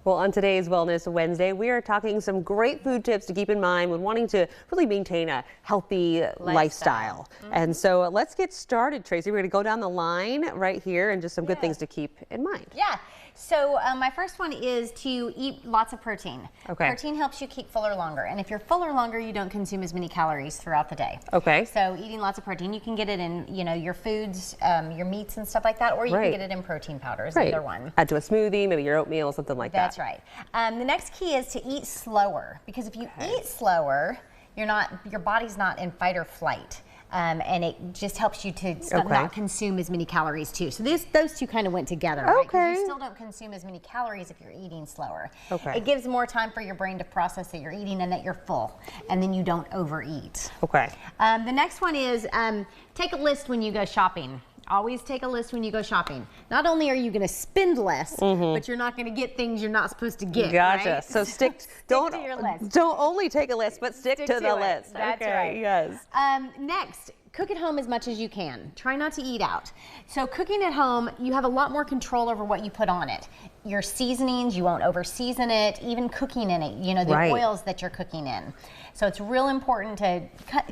Well, on today's Wellness Wednesday, we are talking some great food tips to keep in mind when wanting to really maintain a healthy lifestyle. And so let's get started, Tracy. We're going to go down the line right here and just some good things to keep in mind. Yeah. So my first one is to eat lots of protein. Okay. Protein helps you keep fuller longer. And if you're fuller longer, you don't consume as many calories throughout the day. Okay. So eating lots of protein, you can get it in, your foods, your meats and stuff like that, or you can get it in protein powders, either one. Add to a smoothie, maybe your oatmeal, something like that. That's right. The next key is to eat slower, because if you eat slower, your body's not in fight or flight. And it just helps you to not consume as many calories too. So those two kind of went together, right? 'Cause you still don't consume as many calories if you're eating slower. It gives more time for your brain to process that you're eating and that you're full, and then you don't overeat. The next one is take a list when you go shopping. Always take a list when you go shopping. Not only are you going to spend less, but you're not going to get things you're not supposed to get. Gotcha. Right? So stick to your list. Don't only take a list, but stick to the list. That's right. Yes. Next, cook at home as much as you can. Try not to eat out. So cooking at home, you have a lot more control over what you put on it. Your seasonings, you won't over season it, even cooking in it, the oils that you're cooking in. So it's real important to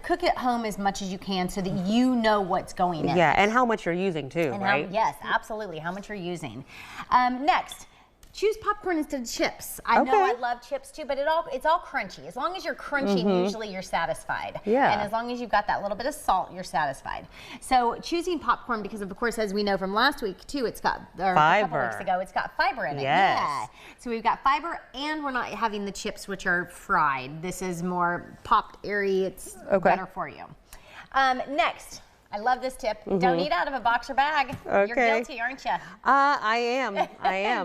cook at home as much as you can so that you know what's going in. Yeah, and how much you're using too, right? Yes, absolutely, how much you're using. Next, choose popcorn instead of chips. I know I love chips too, but it's all crunchy. As long as you're crunching, usually you're satisfied. Yeah. And as long as you've got that little bit of salt, you're satisfied. So choosing popcorn, because of course, as we know from last week too, it's got, or a couple weeks ago, it's got fiber in it. Yes. Yeah. So we've got fiber, and we're not having the chips, which are fried. This is more popped, airy. It's better for you. Next. I love this tip. Don't eat out of a box or bag. You're guilty, aren't you? I am.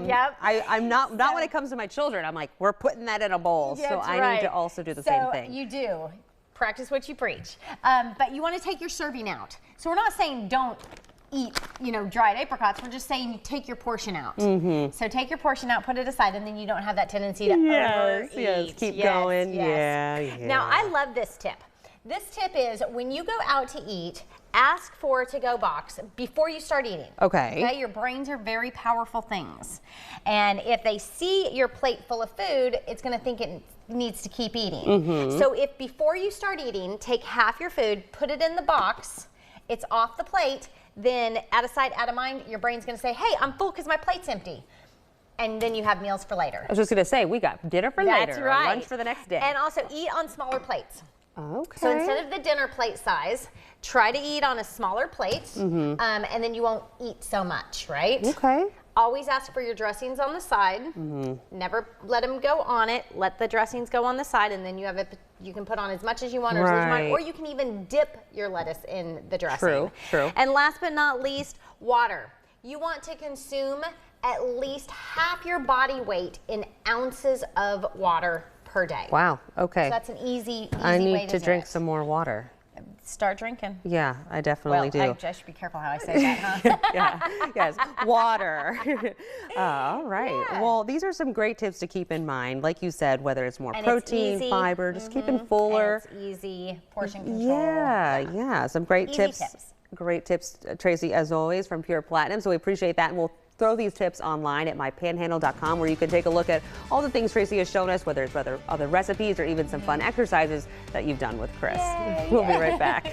Yep. I'm not when it comes to my children. I'm like, we're putting that in a bowl. So I need to also do the same thing. You do. Practice what you preach. But you want to take your serving out. So we're not saying don't eat, dried apricots. We're just saying take your portion out. So take your portion out, put it aside, and then you don't have that tendency to overeat. Yes, keep going. Yeah. Now, I love this tip. This tip is when you go out to eat, ask for a to-go box before you start eating. Okay. Your brains are very powerful things. And if they see your plate full of food, it's going to think it needs to keep eating. So if before you start eating, take half your food, put it in the box, it's off the plate, then out of sight, out of mind, your brain's going to say, hey, I'm full because my plate's empty. And then you have meals for later. I was just going to say, we got dinner for later. That's right. Lunch for the next day. And also eat on smaller plates. Okay. So instead of the dinner plate size, try to eat on a smaller plate, and then you won't eat so much, right? Okay. Always ask for your dressings on the side. Never let them go on it. Let the dressings go on the side, and then you can put on as much as you want or as little as you want, or you can even dip your lettuce in the dressing. True. And last but not least, water. You want to consume at least half your body weight in ounces of water per day. Wow. Okay. So that's an easy way to do it. I need to drink some more water. Start drinking. Yeah, I definitely do. I should be careful how I say that, huh? Yes, water. All right. Yeah. Well, these are some great tips to keep in mind. Like you said, whether it's more protein, fiber, just keeping fuller. And it's easy, portion control. Yeah. Some great tips. Great tips, Tracy, as always, from Pure Platinum. So we appreciate that, and we'll throw these tips online at mypanhandle.com, where you can take a look at all the things Tracy has shown us, whether it's other recipes or even some fun exercises that you've done with Chris. We'll be right back.